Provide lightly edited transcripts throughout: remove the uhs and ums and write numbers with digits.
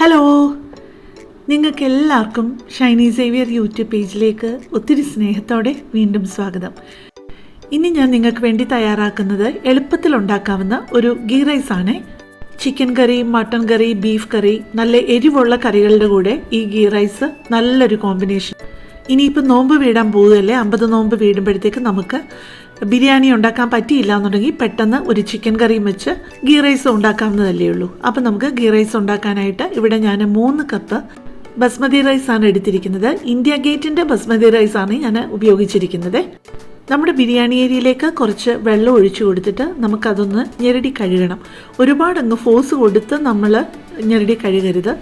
Hello, നിങ്ങൾക്ക് എല്ലാവർക്കും Shiny Xavier YouTube പേജിലേക്ക് ഒത്തിരി സ്നേഹത്തോടെ വീണ്ടും സ്വാഗതം. ഇനി ഞാൻ നിങ്ങൾക്ക് വേണ്ടി തയ്യാറാക്കുന്നത് എളുപ്പത്തിൽ ഉണ്ടാക്കാവുന്ന ഒരു ഗീ റൈസ് ആണ്. ചിക്കൻ കറി, മട്ടൺ കറി, ബീഫ് കറി, നല്ല എരിവുള്ള കറികളുടെ കൂടെ ഈ ഗീ റൈസ് നല്ലൊരു കോമ്പിനേഷൻ. ഇനിയിപ്പോൾ നോമ്പ് വീടാൻ പോവുകയല്ലേ, 50 നോമ്പ് വീടുമ്പോഴത്തേക്ക് നമുക്ക് ബിരിയാണി ഉണ്ടാക്കാൻ പറ്റിയില്ല എന്നുണ്ടെങ്കിൽ പെട്ടെന്ന് ഒരു ചിക്കൻ കറിയും വെച്ച് ഗീ റൈസ് ഉണ്ടാക്കാവുന്നതല്ലേ ഉള്ളൂ. അപ്പം നമുക്ക് ഗീ റൈസ് ഉണ്ടാക്കാനായിട്ട് ഇവിടെ ഞാൻ 3 കപ്പ് ബസ്മതി റൈസാണ് എടുത്തിരിക്കുന്നത്. ഇന്ത്യ ഗേറ്റിൻ്റെ ബസ്മതി റൈസാണ് ഞാൻ ഉപയോഗിച്ചിരിക്കുന്നത്. നമ്മുടെ ബിരിയാണി ഏരിയയിലേക്ക് കുറച്ച് വെള്ളം ഒഴിച്ചു കൊടുത്തിട്ട് നമുക്കതൊന്ന് ഞെരടി കഴുകണം. ഒരുപാടങ്ങ് ഫോഴ്സ് കൊടുത്ത് നമ്മൾ ഞെരടി കഴുകരുത്,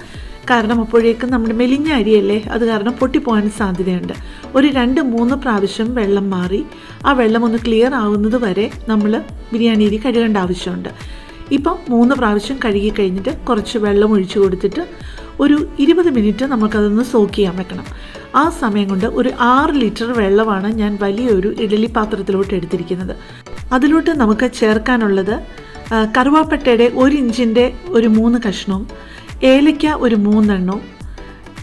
കാരണം അപ്പോഴേക്കും നമ്മുടെ മെലിഞ്ഞ അരിയല്ലേ, അത് കാരണം പൊട്ടിപ്പോകാൻ സാധ്യതയുണ്ട്. ഒരു 2-3 പ്രാവശ്യം വെള്ളം മാറി ആ വെള്ളം ഒന്ന് ക്ലിയർ ആവുന്നത് വരെ നമ്മൾ ബിരിയാണി അരി കഴുകേണ്ട ആവശ്യമുണ്ട്. ഇപ്പം 3 പ്രാവശ്യം കഴുകി കഴിഞ്ഞിട്ട് കുറച്ച് വെള്ളം ഒഴിച്ചു കൊടുത്തിട്ട് ഒരു 20 മിനിറ്റ് നമുക്കതൊന്ന് സോക്ക് ചെയ്യാൻ വെക്കണം. ആ സമയം കൊണ്ട് ഒരു 6 ലിറ്റർ വെള്ളമാണ് ഞാൻ വലിയൊരു ഇഡലി പാത്രത്തിലോട്ട് എടുത്തിരിക്കുന്നത്. അതിലോട്ട് നമുക്ക് ചേർക്കാനുള്ളത് കറുവാപ്പട്ടയുടെ 1 ഇഞ്ചിൻ്റെ ഒരു 3 കഷ്ണവും, ഏലയ്ക്ക ഒരു 3 എണ്ണവും,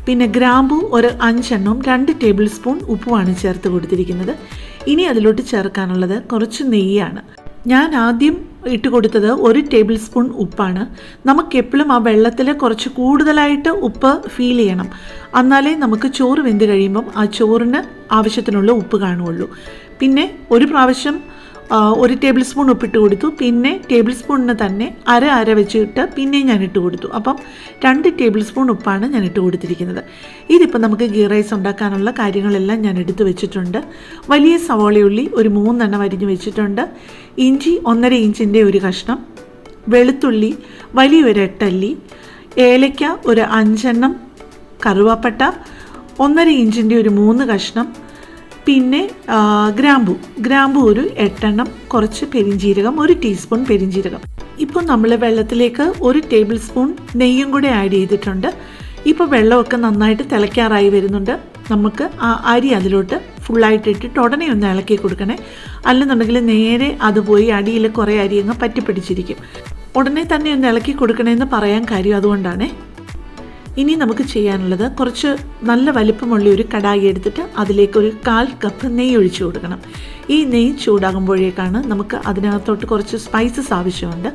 പിന്നെ ഗ്രാമ്പു ഒരു 5 എണ്ണവും, 2 ടേബിൾ സ്പൂൺ ഉപ്പുമാണ് ചേർത്ത് കൊടുത്തിരിക്കുന്നത്. ഇനി അതിലോട്ട് ചേർക്കാനുള്ളത് കുറച്ച് നെയ്യാണ്. ഞാൻ ആദ്യം ഇട്ട് കൊടുത്തത് 1 ടേബിൾ സ്പൂൺ ഉപ്പാണ്. നമുക്കെപ്പോഴും ആ വെള്ളത്തിൽ കുറച്ച് കൂടുതലായിട്ട് ഉപ്പ് ഫീൽ ചെയ്യണം, എന്നാലേ നമുക്ക് ചോറ് വെന്ത് കഴിയുമ്പം ആ ചോറിന് ആവശ്യത്തിനുള്ള ഉപ്പ് കാണുകയുള്ളൂ. പിന്നെ ഒരു പ്രാവശ്യം 1 ടേബിൾ സ്പൂൺ ഉപ്പിട്ട് കൊടുത്തു, പിന്നെ ടേബിൾ സ്പൂണിന് തന്നെ അര വെച്ചിട്ട് പിന്നെയും ഞാൻ ഇട്ട് കൊടുത്തു. അപ്പം 2 ടേബിൾ സ്പൂൺ ഉപ്പാണ് ഞാൻ ഇട്ട് കൊടുത്തിരിക്കുന്നത്. ഇതിപ്പോൾ നമുക്ക് ഗീ റൈസ് ഉണ്ടാക്കാനുള്ള കാര്യങ്ങളെല്ലാം ഞാൻ എടുത്തു വെച്ചിട്ടുണ്ട്. വലിയ സവാളയുള്ളി ഒരു 3 എണ്ണം അരിഞ്ഞ് വെച്ചിട്ടുണ്ട്, ഇഞ്ചി 1.5 ഇഞ്ചിൻ്റെ ഒരു കഷ്ണം, വെളുത്തുള്ളി വലിയൊരു 8 അല്ലി, ഏലയ്ക്ക ഒരു 5 എണ്ണം, കറുവാപ്പട്ട 1.5 ഇഞ്ചിൻ്റെ ഒരു 3 കഷ്ണം, പിന്നെ ഗ്രാമ്പു ഒരു 8 എണ്ണം, കുറച്ച് പെരിഞ്ജീരകം, 1 ടീസ്പൂൺ പെരിഞ്ജീരകം. ഇപ്പോൾ നമ്മൾ വെള്ളത്തിലേക്ക് 1 ടേബിൾ സ്പൂൺ നെയ്യും കൂടെ ആഡ് ചെയ്തിട്ടുണ്ട്. ഇപ്പോൾ വെള്ളമൊക്കെ നന്നായിട്ട് തിളയ്ക്കാറായി വരുന്നുണ്ട്. നമുക്ക് ആ അരി അതിലോട്ട് ഫുള്ളായിട്ട് ഇട്ടിട്ട് ഉടനെ ഒന്ന് ഇളക്കി കൊടുക്കണേ, അല്ലെന്നുണ്ടെങ്കിൽ നേരെ അത് പോയി അടിയിൽ കുറേ അരി അങ്ങ് പറ്റിപ്പിടിച്ചിരിക്കും. ഉടനെ തന്നെ ഒന്ന് ഇളക്കി കൊടുക്കണമെന്ന് പറയാൻ കാര്യം അതുകൊണ്ടാണേ. ഇനി നമുക്ക് ചെയ്യാനുള്ളത് കുറച്ച് നല്ല വലിപ്പമുള്ള ഒരു കടായി എടുത്തിട്ട് അതിലേക്ക് ഒരു 1/4 കപ്പ് നെയ്യ് ഒഴിച്ചു കൊടുക്കണം. ഈ നെയ്യ് ചൂടാകുമ്പോഴേക്കാണ് നമുക്ക് അതിനകത്തോട്ട് കുറച്ച് സ്പൈസസ് ആവശ്യമുണ്ട്.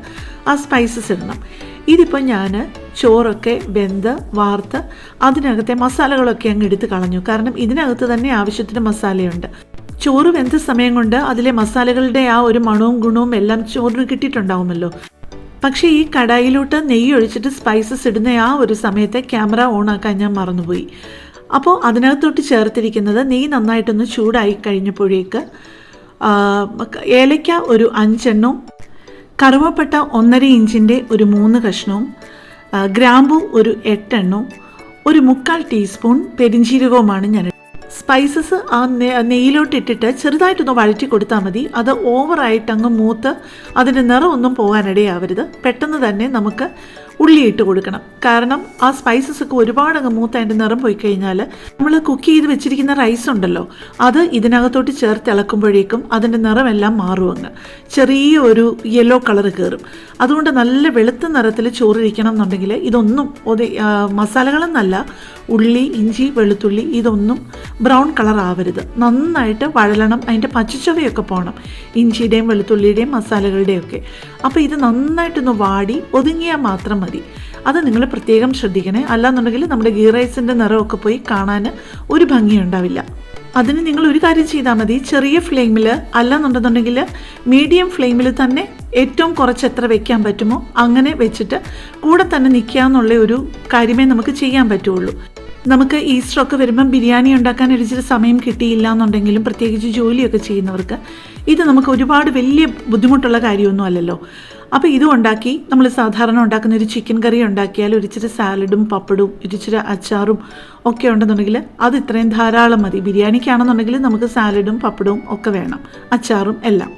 ആ സ്പൈസസ് ഇടണം. ഇതിപ്പോൾ ഞാൻ ചോറൊക്കെ വെന്ത് വാർത്ത് അതിനകത്തെ മസാലകളൊക്കെ അങ്ങ് എടുത്ത് കളഞ്ഞു, കാരണം ഇതിനകത്ത് തന്നെ ആവശ്യത്തിന് മസാലയുണ്ട്. ചോറ് വെന്ത സമയം കൊണ്ട് അതിലെ മസാലകളുടെ ആ ഒരു മണവും ഗുണവും എല്ലാം ചോറിന് കിട്ടിയിട്ടുണ്ടാവുമല്ലോ. പക്ഷേ ഈ കടായിലോട്ട് നെയ്യ് ഒഴിച്ചിട്ട് സ്പൈസസ് ഇടുന്ന ആ ഒരു സമയത്ത് ക്യാമറ ഓണാക്കാൻ ഞാൻ മറന്നുപോയി. അപ്പോൾ അതിനകത്തോട്ട് ചേർത്തിരിക്കുന്നത് നെയ്യ് നന്നായിട്ടൊന്ന് ചൂടായി കഴിഞ്ഞപ്പോഴേക്ക് ഏലയ്ക്ക ഒരു 5 എണ്ണവും, കറുവാപ്പട്ട 1.5 ഇഞ്ചിൻ്റെ ഒരു 3 കഷ്ണവും, ഗ്രാമ്പു ഒരു 8 എണ്ണവും, ഒരു 1/4 ടീസ്പൂൺ പെരിഞ്ജീരകവുമാണ് ഞാൻ. സ്പൈസസ് ആ നെയ്യിലോട്ട് ഇട്ടിട്ട് ചെറുതായിട്ടൊന്ന് വഴറ്റി കൊടുത്താൽ മതി. അത് ഓവറായിട്ട് അങ്ങ് മൂത്ത് അതിൻ്റെ നിറമൊന്നും പോകാനിടയാവരുത്. പെട്ടെന്ന് തന്നെ നമുക്ക് ഉള്ളി ഇട്ട് കൊടുക്കണം, കാരണം ആ സ്പൈസസ് ഒക്കെ ഒരുപാട് അങ്ങ് മൂത്ത് അതിൻ്റെ നിറം പോയി കഴിഞ്ഞാൽ നമ്മൾ കുക്ക് ചെയ്ത് വെച്ചിരിക്കുന്ന റൈസ് ഉണ്ടല്ലോ, അത് ഇതിനകത്തോട്ട് ചേർത്ത് ഇളക്കുമ്പോഴേക്കും അതിൻ്റെ നിറമെല്ലാം മാറും, അങ്ങ് ചെറിയ ഒരു യെല്ലോ കളർ കയറും. അതുകൊണ്ട് നല്ല വെളുത്ത നിറത്തിൽ ചോറിരിക്കണം എന്നുണ്ടെങ്കിൽ ഇതൊന്നും മസാലകളെന്നല്ല, ഉള്ളി, ഇഞ്ചി, വെളുത്തുള്ളി ഇതൊന്നും ബ്രൗൺ കളർ ആവരുത്. നന്നായിട്ട് വഴലണം, അതിൻ്റെ പച്ചച്ചുവയൊക്കെ പോകണം, ഇഞ്ചിയുടെയും വെളുത്തുള്ളിയുടെയും മസാലകളുടെയൊക്കെ. അപ്പോൾ ഇത് നന്നായിട്ടൊന്ന് വാടി ഒതുങ്ങിയാൽ മാത്രം മതി. അത് നിങ്ങൾ പ്രത്യേകം ശ്രദ്ധിക്കണേ, അല്ലാന്നുണ്ടെങ്കിൽ നമ്മുടെ ഗീ റൈസിൻ്റെ നിറമൊക്കെ പോയി കാണാൻ ഒരു ഭംഗിയുണ്ടാവില്ല. അതിന് നിങ്ങൾ ഒരു കാര്യം ചെയ്താൽ മതി, ചെറിയ ഫ്ലെയിമിൽ അല്ലാന്നുണ്ടെന്നുണ്ടെങ്കിൽ മീഡിയം ഫ്ലെയിമിൽ തന്നെ ഏറ്റവും കുറച്ച് എത്ര വെക്കാൻ പറ്റുമോ അങ്ങനെ വെച്ചിട്ട് കൂടെ തന്നെ നിൽക്കുക എന്നുള്ള ഒരു കാര്യമേ നമുക്ക് ചെയ്യാൻ പറ്റുള്ളൂ. നമുക്ക് ഈസ്റ്ററൊക്കെ വരുമ്പം ബിരിയാണി ഉണ്ടാക്കാൻ ഒരിച്ചിരി സമയം കിട്ടിയില്ല എന്നുണ്ടെങ്കിലും, പ്രത്യേകിച്ച് ജോലിയൊക്കെ ചെയ്യുന്നവർക്ക് ഇത് നമുക്ക് ഒരുപാട് വലിയ ബുദ്ധിമുട്ടുള്ള കാര്യമൊന്നും അല്ലല്ലോ. അപ്പോൾ ഇതും ഉണ്ടാക്കി നമ്മൾ സാധാരണ ഉണ്ടാക്കുന്ന ഒരു ചിക്കൻ കറി ഉണ്ടാക്കിയാൽ ഒരിച്ചിരി സാലഡും പപ്പടും ഒരിച്ചിരി അച്ചാറും ഒക്കെ ഉണ്ടെന്നുണ്ടെങ്കിൽ അത് ഇത്രയും ധാരാളം മതി. ബിരിയാണിക്കാണെന്നുണ്ടെങ്കിൽ നമുക്ക് സാലഡും പപ്പടവും ഒക്കെ വേണം, അച്ചാറും എല്ലാം.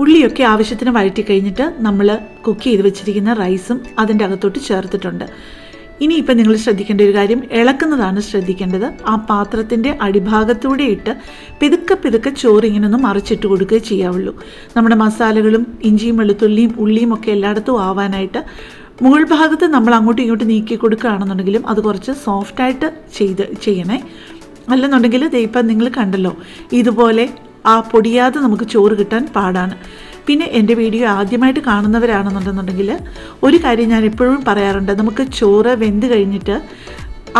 ഉള്ളിയൊക്കെ ആവശ്യത്തിന് വഴറ്റി കഴിഞ്ഞിട്ട് നമ്മൾ കുക്ക് ചെയ്ത് വെച്ചിരിക്കുന്ന റൈസും അതിൻ്റെ അകത്തോട്ട് ചേർത്തിട്ടുണ്ട്. ഇനിയിപ്പോൾ നിങ്ങൾ ശ്രദ്ധിക്കേണ്ട ഒരു കാര്യം, ഇളക്കുന്നതാണ് ശ്രദ്ധിക്കേണ്ടത്. ആ പാത്രത്തിൻ്റെ അടിഭാഗത്തൂടെ ഇട്ട് പെതുക്കെ ചോറ് ഇങ്ങനെ ഒന്ന് മറിച്ചിട്ട് കൊടുക്കുകയേ ചെയ്യാവുള്ളൂ. നമ്മുടെ മസാലകളും ഇഞ്ചിയും വെളുത്തുള്ളിയും ഉള്ളിയും ഒക്കെ എല്ലായിടത്തും ആവാനായിട്ട് മുകൾ ഭാഗത്ത് നമ്മൾ അങ്ങോട്ടും ഇങ്ങോട്ടും നീക്കി കൊടുക്കുകയാണെന്നുണ്ടെങ്കിലും അത് കുറച്ച് സോഫ്റ്റായിട്ട് ചെയ്യണേ. അല്ലെന്നുണ്ടെങ്കിൽ ഇപ്പം നിങ്ങൾ കണ്ടല്ലോ, ഇതുപോലെ ആ പൊടിയാതെ നമുക്ക് ചോറ് കിട്ടാൻ പാടാണ്. പിന്നെ എൻ്റെ വീഡിയോ ആദ്യമായിട്ട് കാണുന്നവരാണെന്നുണ്ടെന്നുണ്ടെങ്കിൽ ഒരു കാര്യം ഞാൻ എപ്പോഴും പറയാറുണ്ട്, നമുക്ക് ചോറ് വെന്ത് കഴിഞ്ഞിട്ട്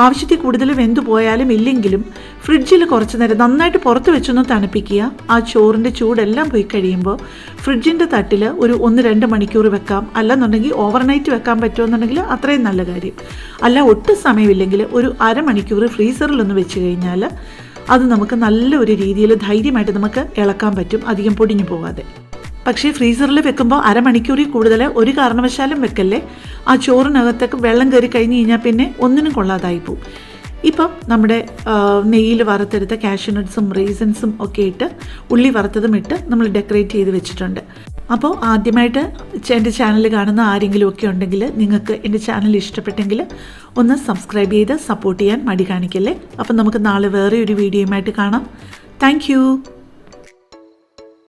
ആവശ്യത്തിൽ കൂടുതൽ വെന്ത് പോയാലും ഇല്ലെങ്കിലും ഫ്രിഡ്ജിൽ കുറച്ച് നേരം നന്നായിട്ട് പുറത്ത് വെച്ചൊന്ന് തണുപ്പിക്കുക. ആ ചോറിൻ്റെ ചൂടെല്ലാം പോയി കഴിയുമ്പോൾ ഫ്രിഡ്ജിൻ്റെ തട്ടിൽ ഒരു 1-2 മണിക്കൂർ വെക്കാം. അല്ലെന്നുണ്ടെങ്കിൽ ഓവർനൈറ്റ് വെക്കാൻ പറ്റുമെന്നുണ്ടെങ്കിൽ അത്രയും നല്ല കാര്യം. അല്ല ഒട്ടും സമയമില്ലെങ്കിൽ ഒരു അരമണിക്കൂർ ഫ്രീസറിലൊന്ന് വെച്ച് കഴിഞ്ഞാൽ അത് നമുക്ക് നല്ലൊരു രീതിയിൽ ധൈര്യമായിട്ട് നമുക്ക് ഇളക്കാൻ പറ്റും, അധികം പൊടിഞ്ഞു പോകാതെ. പക്ഷേ ഫ്രീസറിൽ വെക്കുമ്പോൾ അരമണിക്കൂറിൽ കൂടുതൽ ഒരു കാരണവശാലും വെക്കല്ലേ. ആ ചോറിനകത്തേക്ക് വെള്ളം കയറി കഴിഞ്ഞ് കഴിഞ്ഞാൽ പിന്നെ ഒന്നിനും കൊള്ളാതായി പോവും. ഇപ്പം നമ്മുടെ നെയ്യിൽ വറുത്തെടുത്ത കാഷ്യൂനട്ട്സും റേസിൻസും ഒക്കെ ഇട്ട് ഉള്ളി വറുത്തതും ഇട്ട് നമ്മൾ ഡെക്കറേറ്റ് ചെയ്ത് വെച്ചിട്ടുണ്ട്. അപ്പോൾ ആദ്യമായിട്ട് എൻ്റെ ചാനൽ കാണുന്ന ആരെങ്കിലും ഒക്കെ ഉണ്ടെങ്കിൽ നിങ്ങൾക്ക് എൻ്റെ ചാനൽ ഇഷ്ടപ്പെട്ടെങ്കിൽ ഒന്ന് സബ്സ്ക്രൈബ് ചെയ്ത് സപ്പോർട്ട് ചെയ്യാൻ മടി കാണിക്കല്ലേ. അപ്പം നമുക്ക് നാളെ വേറെ ഒരു വീഡിയോയുമായിട്ട് കാണാം. താങ്ക്